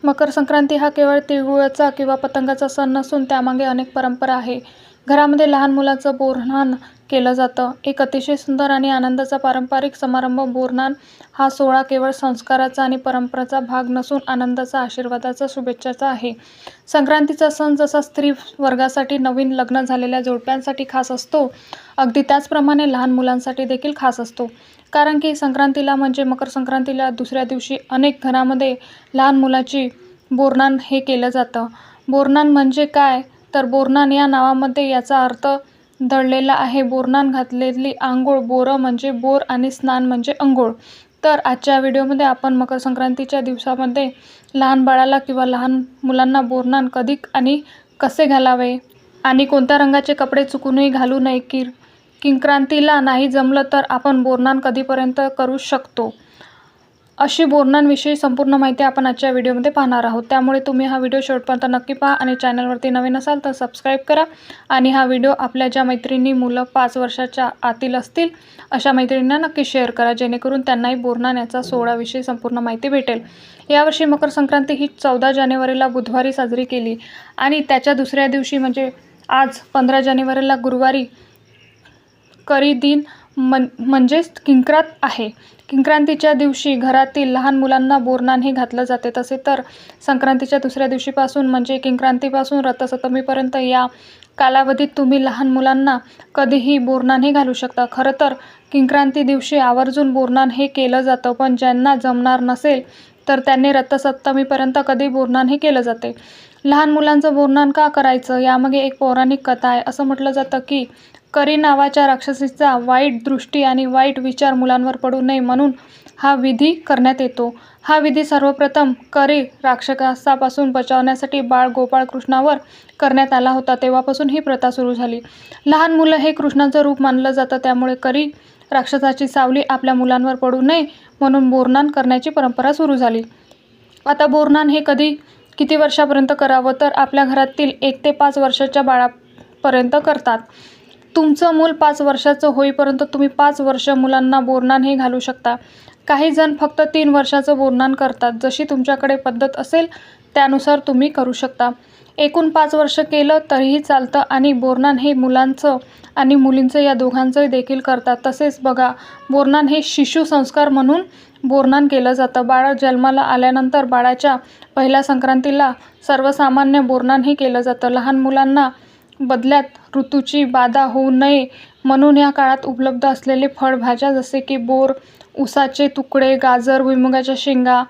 मकर संक्रांती हा केवळ तिळगुळाचा किंवा पतंगाचा सण नसून त्यामागे अनेक परंपरा आहे. घरामध्ये लहान मुलाचं बोरन्हाण केलं जातं. एक अतिशय सुंदर आणि आनंदाचा पारंपरिक समारंभ. बोरन्हाण हा सोहळा केवळ संस्काराचा आणि परंपरेचा भाग नसून आनंदाचा, आशीर्वादाचा, शुभेच्छाचा आहे. संक्रांतीचा सण जसा स्त्री वर्गासाठी, नवीन लग्न झालेल्या जोडप्यांसाठी खास असतो, अगदी त्याचप्रमाणे लहान मुलांसाठी देखील खास असतो. कारण की संक्रांतीला म्हणजे मकर संक्रांतीला दुसऱ्या दिवशी अनेक घरामध्ये लहान मुलाची बोरन्हाण हे केलं जातं. बोरन्हाण म्हणजे काय? तर बोरन्हाण या नावामध्ये याचा अर्थ दडलेला आहे. बोरन्हाण घातलेली आंघोळ. बोरं म्हणजे बोर आणि स्नान म्हणजे अंघोळ. तर आजच्या व्हिडिओमध्ये आपण मकर संक्रांतीच्या दिवसामध्ये लहान बाळाला किंवा लहान मुलांना बोरन्हाण कधी आणि कसे घालावे आणि कोणत्या रंगाचे कपडे चुकूनही घालू नये, किंक्रांतीला नाही जमलं तर आपण बोरन्हाण कधीपर्यंत करू शकतो, अशी बोरन्हाणविषयी संपूर्ण माहिती आपण आजच्या व्हिडिओमध्ये पाहणार आहोत. त्यामुळे तुम्ही हा व्हिडिओ शेवटपर्यंत नक्की पहा आणि चॅनलवरती नवीन असाल तर सबस्क्राईब करा. आणि हा व्हिडिओ आपल्या ज्या मैत्रिणी मुलं 5 वर्षाच्या आतील असतील अशा मैत्रिणींना नक्की शेअर करा, जेणेकरून त्यांनाही बोरन्हाण याचा सोहळ्याविषयी संपूर्ण माहिती भेटेल. यावर्षी मकर संक्रांती ही 14 जानेवारीला बुधवारी साजरी केली आणि त्याच्या दुसऱ्या दिवशी म्हणजे आज 15 जानेवारीला गुरुवारी करी दिन म्हणजेच किंक्रात आहे. किंक्रांतीच्या दिवशी घरातील लहान मुलांना बोरन्हाण हे घातलं जाते. तसे तर संक्रांतीच्या दुसऱ्या दिवशीपासून म्हणजे किंक्रांतीपासून रथसप्तमीपर्यंत या कालावधीत तुम्ही लहान मुलांना कधीही बोरन्हाण हे घालू शकता. खरं तर किंक्रांती दिवशी आवर्जून बोरन्हाण हे केलं जातं, पण ज्यांना जमणार नसेल तर त्यांनी रथसप्तमीपर्यंत कधी बोरन्हाण हे केलं जाते. लहान मुलांचं बोरन्हाण का करायचं यामागे एक पौराणिक कथा आहे. असं म्हटलं जातं की करी नावाच्या राक्षसीचा वाईट दृष्टी आणि वाईट विचार मुलांवर पडू नये म्हणून हा विधी करण्यात येतो. हा विधी सर्वप्रथम करी राक्षसापासून बचावण्यासाठी बाळ गोपाळ कृष्णावर करण्यात आला होता. तेव्हापासून ही प्रथा सुरू झाली. लहान मुलं हे कृष्णाचं रूप मानलं जातं, त्यामुळे करी राक्षसाची सावली आपल्या मुलांवर पडू नये म्हणून बोरन्हाण करण्याची परंपरा सुरू झाली. आता बोरन्हाण हे किती वर्षापर्यंत करावं, तर आपल्या घरातील 1 ते 5 वर्षाच्या बाळापर्यंत करतात. तुमचं मूल 5 वर्षाचं होईपर्यंत तुम्ही 5 वर्ष मुलांना बोरन्हाण हे घालू शकता. काही जण फक्त 3 वर्षाचं बोरन्हाण करतात. जशी तुमच्याकडे पद्धत असेल त्यानुसार तुम्ही करू शकता. एकूण 5 वर्ष केलं तरीही चालतं आणि बोरन्हाण हे मुलांचं आणि मुलींचं या दोघांचंही देखील करतात. तसेच बघा, बोरन्हाण हे शिशु संस्कार म्हणून बोरन्हाण केलं जातं. बाळ जन्माला आल्यानंतर बाळाच्या पहिल्या संक्रांतीला सर्वसामान्य बोरन्हाण हे केलं जातं. लहान मुलांना बदल्यात ऋतूची बाधा होऊ नये म्हणून या काळात उपलब्ध असलेले फळभाज्या जसे की बोर, ऊसाचे तुकडे, गाजर, भुईमुगाच्या शेंगा,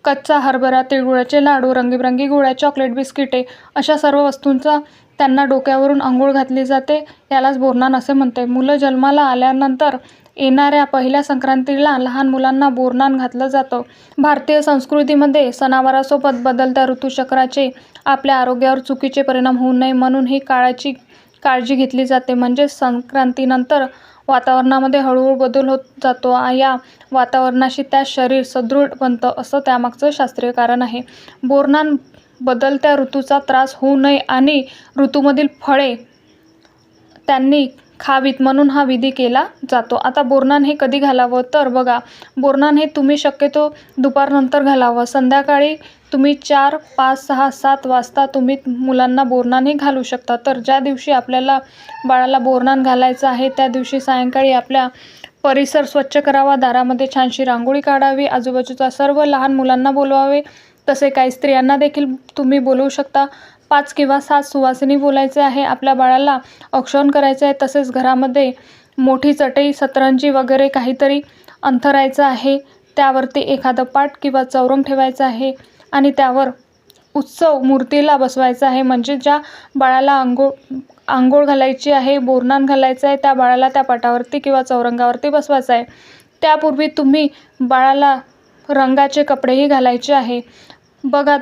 कच्चा हरभरा, तिळगुळाचे लाडू, रंगीबेरंगी गोळ्या, चॉकलेट, बिस्किटे अशा सर्व वस्तूंचा त्यांना डोक्यावरून अंघोळ घातली जाते. यालाच बोरन्हाण असे म्हणते. मुलं जन्माला आल्यानंतर येणाऱ्या पहिल्या संक्रांतीला लहान मुलांना बोरन्हाण घातलं जातं. भारतीय संस्कृतीमध्ये सणावारासोबत बदलत्या ऋतुचक्राचे आपल्या आरोग्यावर चुकीचे परिणाम होऊ नये म्हणून ही काळजी घेतली जाते. म्हणजेच संक्रांतीनंतर वातावरणामध्ये हळूहळू बदल होत जातो. या वातावरणाशी त्या शरीर सदृढ बनतं, असं त्यामागचं शास्त्रीय कारण आहे. बोरन्हाण बदलत्या ऋतूचा त्रास होऊ नये आणि ऋतूमधील फळे त्यांनी खावीत म्हणून हा विधी केला जातो. आता बोरन्हाण हे कधी घालावं, तर बघा, बोरन्हाण हे तुम्ही शक्यतो दुपारनंतर घालावं. संध्याकाळी तुम्ही 4, 5, 6, 7 वाजता तुम्ही मुलांना बोरन्हाण हे घालू शकता. तर ज्या दिवशी आपल्याला बाळाला बोरन्हाण घालायचं आहे त्या दिवशी सायंकाळी आपल्या परिसर स्वच्छ करावा, दारामध्ये छानशी रांगोळी काढावी, आजूबाजूच्या सर्व लहान मुलांना बोलवावे. तसे काही स्त्रियांना देखील तुम्ही बोलवू शकता. 5 किंवा 7 सुवासिनी बोलायचे आहे. आपल्या बाळाला औक्षण करायचं आहे. तसेच घरामध्ये मोठी चटई, सतरंजी वगैरे काहीतरी अंथरायचं आहे. त्यावरती एखादं पाट किंवा चौरंग ठेवायचं आहे आणि त्यावर उत्सव मूर्तीला बसवायचं आहे. म्हणजे ज्या बाळाला आंघोळ घालायची आहे, बोरन्हाण घालायचं आहे, त्या बाळाला त्या पाटावरती किंवा चौरंगावरती बसवायचं आहे. त्यापूर्वी तुम्ही बाळाला रंगाचे कपडेही घालायचे आहे. बघा,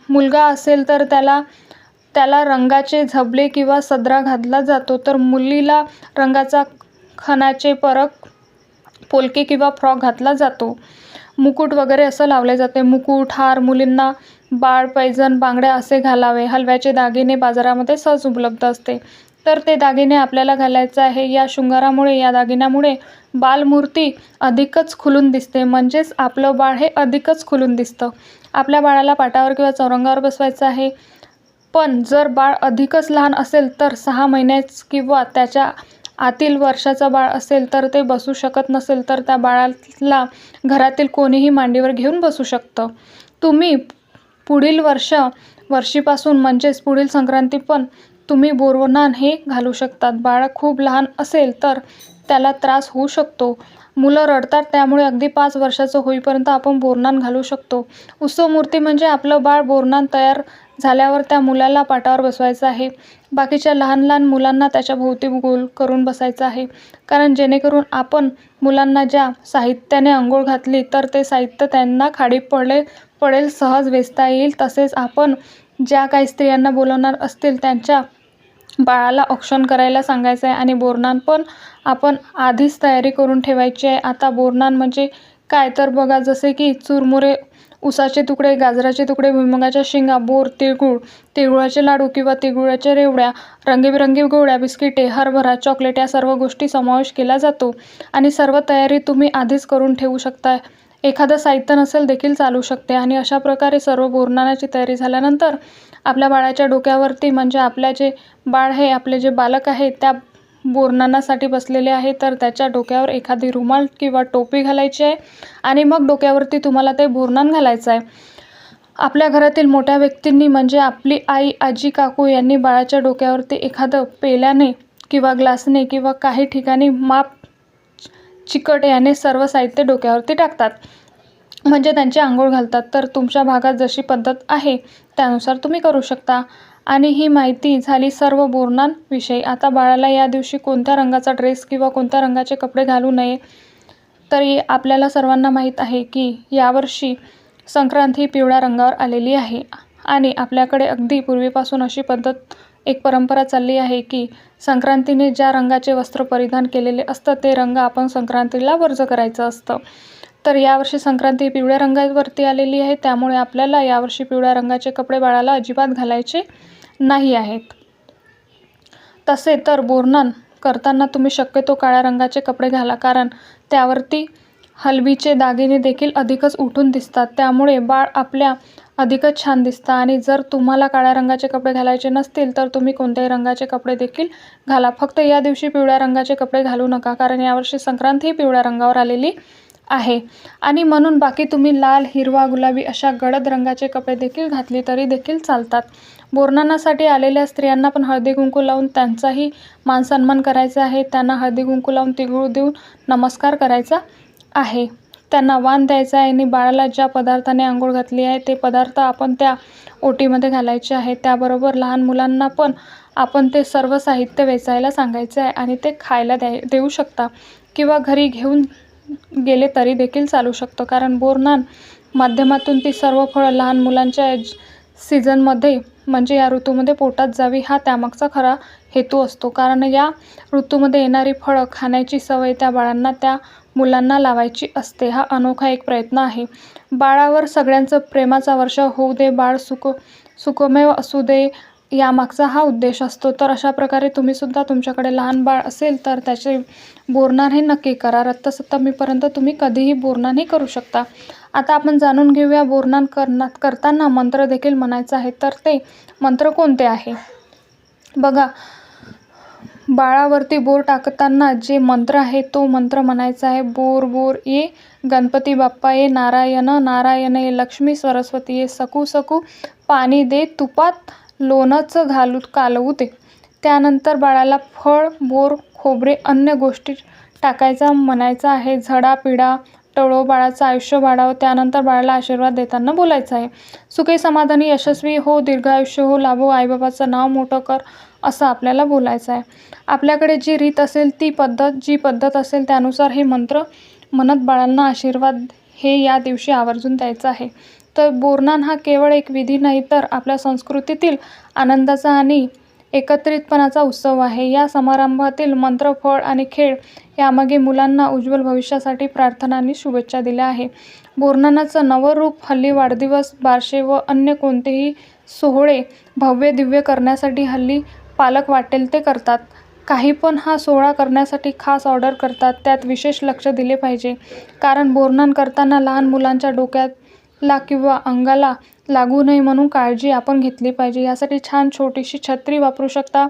मुलगा असेल तर त्याला रंगाचे झबले किंवा सदरा घातला जातो, तर मुलीला रंगाचा खणाचे परक, पोलके किंवा फ्रॉक घातला जातो. मुकुट वगैरे असं लावले जाते. मुकुट, हार, मुलींना बाळ, पैंजण, बांगड्या असे घालावे. हलव्याचे दागिने बाजारामध्ये सहज उपलब्ध असते, तर ते दागिने आपल्याला घालायचे आहे. या शृंगारामुळे, या दागिन्यामुळे बालमूर्ती अधिकच खुलून दिसते. म्हणजेच आपलं बाळ हे अधिकच खुलून दिसतं. आपल्या बाळाला पाटावर किंवा चौरंगावर बसवायचं आहे. पण जर बाळ अधिकच लहान असेल तर 6 महिन्याचं किंवा त्याच्या आतील वर्षाचं बाळ असेल तर ते बसू शकत नसेल तर त्या बाळाला घरातील कोणीही मांडीवर घेऊन बसू शकतं. तुम्ही पुढील वर्षीपासून म्हणजेच पुढील संक्रांती पण तुम्ही बोरनान हे घालू शकतात. बाळ खूप लहान असेल तर त्याला त्रास होऊ शकतो. मुलं रडतात त्यामुळे अगदी 5 वर्षाचं होईपर्यंत आपण बोरनान घालू शकतो. उत्सव मूर्ती म्हणजे आपलं बाळ बोरनान तयार झाल्यावर त्या मुलाला पाटावर बसवायचं आहे. बाकीच्या लहान लहान मुलांना त्याच्या भोवती गोल करून बसायचं आहे. कारण जेणेकरून आपण मुलांना ज्या साहित्याने अंघोळ घातली तर ते साहित्य त्यांना खाली पडेल सहज वेचता येईल. तसेच आपण ज्या काही स्त्रियांना बोलवणार असतील त्यांच्या बाळाला औक्षण करायला सांगायचं आहे. आणि बोरनान पण आपण आधीच तयारी करून ठेवायची आहे. आता बोरनान म्हणजे काय तर बघा, जसे की चुरमुरे, उसाचे तुकडे, गाजराचे तुकडे, भुईमुगाच्या शेंगा, बोर, तिळगुळ, तिळगुळाचे लाडू किंवा तिळगुळाच्या रेवड्या, रंगीबेरंगी गोळ्या, बिस्किटे, हरभरा, चॉकलेट या सर्व गोष्टी समावेश केला जातो. आणि सर्व तयारी तुम्ही आधीच करून ठेवू शकता. एखादं साहित्य नसेल देखील चालू शकते. आणि अशा प्रकारे सर्व बोरनानाची तयारी झाल्यानंतर आपल्या बाळाच्या डोक्यावरती, म्हणजे आपल्या जे बाळ आहे, आपले जे बालक आहे त्या बोरनानासाठी बसलेले आहे तर त्याच्या डोक्यावर एखादी रुमाल किंवा टोपी घालायची आहे. आणि मग डोक्यावरती तुम्हाला ते बोरनान घालायचं आहे. आपल्या घरातील मोठ्या व्यक्तींनी म्हणजे आपली आई, आजी, काकू यांनी बाळाच्या डोक्यावरती एखादं पेल्याने किंवा ग्लासने किंवा काही ठिकाणी माप चिकट याने सर्व साहित्य डोक्यावरती टाकतात, म्हणजे त्यांची आंघोळ घालतात. तर तुमच्या भागात जशी पद्धत आहे त्यानुसार तुम्ही करू शकता. आणि ही माहिती झाली सर्व बोरनान विषयी. आता बाळाला या दिवशी कोणत्या रंगाचा ड्रेस किंवा कोणत्या रंगाचे कपडे घालू नये. तरी आपल्याला सर्वांना माहीत आहे की यावर्षी संक्रांत ही पिवळ्या रंगावर आलेली आहे. आणि आपल्याकडे अगदी पूर्वीपासून अशी पद्धत, एक परंपरा चालली आहे की संक्रांतीने ज्या रंगाचे वस्त्र परिधान केलेले असतं ते रंग आपण संक्रांतीला वर्ज करायचं असतं. तर यावर्षी संक्रांती पिवळ्या रंगावरती आलेली आहे, त्यामुळे आपल्याला यावर्षी पिवळ्या रंगाचे कपडे बाळाला अजिबात घालायचे नाही आहेत. तसे तर बोरनान करताना तुम्ही शक्यतो काळ्या रंगाचे कपडे घाला, कारण त्यावरती हलवीचे दागिने देखील अधिकच उठून दिसतात. त्यामुळे बाळ आपल्या अधिकच छान दिसतं. आणि जर तुम्हाला काळ्या रंगाचे कपडे घालायचे नसतील तर तुम्ही कोणत्याही रंगाचे कपडे देखील घाला. फक्त या दिवशी पिवळ्या रंगाचे कपडे घालू नका, कारण यावर्षी संक्रांत ही पिवळ्या रंगावर आलेली आहे. आणि म्हणून बाकी तुम्ही लाल, हिरवा, गुलाबी अशा गडद रंगाचे कपडे देखील घातले तरी देखील चालतात. बोरनानासाठी आलेल्या स्त्रियांना पण हळदी कुंकू लावून त्यांचाही मानसन्मान करायचा आहे. त्यांना हळदी कुंकू लावून तिळगुळ देऊन नमस्कार करायचा आहे. त्यांना वाण द्यायचा आहे. आणि बाळाला ज्या पदार्थाने आंघोळ घातली आहे ते पदार्थ आपण त्या ओटीमध्ये घालायचे आहे. त्याबरोबर लहान मुलांना पण आपण ते सर्व साहित्य वेचायला सांगायचे आहे आणि ते खायला देऊ शकता किंवा घरी घेऊन गेले तरी देखील चालू शकतं. कारण बोरनान माध्यमातून ती सर्व फळं लहान मुलांच्या सीझनमध्ये म्हणजे या ऋतूमध्ये पोटात जावी हा त्यामागचा खरा हेतू असतो. कारण या ऋतूमध्ये येणारी फळं खाण्याची सवय त्या बाळांना, त्या मुलांना लावायची असते. हा अनोखा एक प्रयत्न आहे. बाळावर सगळ्यांचं प्रेमाचा वर्षाव होऊ दे, बाळ सुखमेव असू दे, यामागचा हा उद्देश असतो. तर अशा प्रकारे तुम्हीसुद्धा तुमच्याकडे लहान बाळ असेल तर त्याचे बोरनान हे नक्की करा. रक्तसप्तमीपर्यंत तुम्ही कधीही बोरनान हे करू शकता. आता आपण जाणून घेऊया बोरनान करताना मंत्र देखील म्हणायचा आहे. तर ते मंत्र कोणते आहे बघा. बाळावरती बोर टाकताना जे मंत्र आहे तो मंत्र म्हणायचा आहे. बोर बोर ये गणपती बाप्पा ये, नारायण नारायण ये, लक्ष्मी सरस्वती ये, सकू सकू पाणी दे, तुपात लोणच कालवू दे. त्यानंतर बाळाला फळ, बोर, खोबरे, अन्य गोष्टी टाकायचा म्हणायचा आहे. झडा पिढा टळो, बाळाचं आयुष्य वाढावं. त्यानंतर बाळाला आशीर्वाद देताना बोलायचं आहे. सुखी समाधानी यशस्वी हो, दीर्घायुष्य हो, लाभो, आईबाबाचं नाव मोठं कर, असं आपल्याला बोलायचं आहे. आपल्याकडे जी रीत असेल जी पद्धत असेल त्यानुसार हे मंत्र म्हणत बाळांना आशीर्वाद हे या दिवशी आवर्जून द्यायचं आहे. तर बोरनान हा केवळ एक विधी नाही तर आपल्या संस्कृतीतील आनंदाचा आणि एकत्रितपणाचा उत्सव आहे. या समारंभातील मंत्र, फळ आणि खेळ यामागे मुलांना उज्ज्वल भविष्यासाठी प्रार्थना आणि शुभेच्छा दिल्या आहे. बोरनानाचं नवं रूप हल्ली वाढदिवस, बारसे व अन्य कोणतेही सोहळे भव्य दिव्य करण्यासाठी हल्ली पालक वाटेल ते करतात. काही पण हा सोहळा करण्यासाठी खास ऑर्डर करतात. त्यात विशेष लक्ष दिले पाहिजे. कारण बोरनान करताना लहान मुलांच्या डोक्यात ला किंवा अंगाला लागू नये म्हणून काळजी आपण घेतली पाहिजे. यासाठी छान छोटीशी छत्री वापरू शकता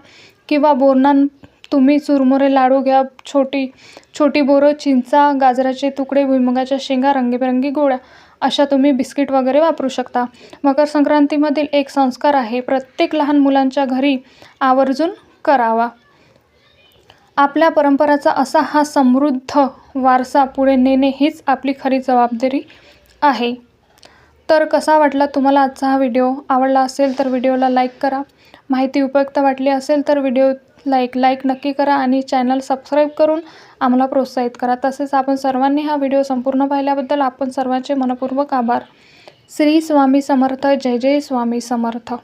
किंवा बोरन्हाण तुम्ही चुरमुरे लाडू घ्या, छोटी बोरं, चिंचा, गाजराचे तुकडे, भुईमुगाच्या शेंगा, रंगीबेरंगी गोळ्या अशा तुम्ही बिस्किट वगैरे वापरू शकता. मकर संक्रांतीमधील एक संस्कार आहे, प्रत्येक लहान मुलांच्या घरी आवर्जून करावा. आपल्या परंपराचा असा हा समृद्ध वारसा पुढे नेणे हीच आपली खरी जबाबदारी आहे. तर कसा वाटला तुम्हाला आजचा हा व्हिडिओ? आवडला असेल तर व्हिडिओला लाईक करा. माहिती उपयुक्त वाटली असेल तर व्हिडिओ लाईक नक्की करा आणि चॅनल सबस्क्राईब करून आम्हाला प्रोत्साहित करा. तसेच आपण सर्वांनी हा व्हिडिओ संपूर्ण पाहिल्याबद्दल आपण सर्वांचे मनपूर्वक आभार. श्री स्वामी समर्थ. जय जय स्वामी समर्थ.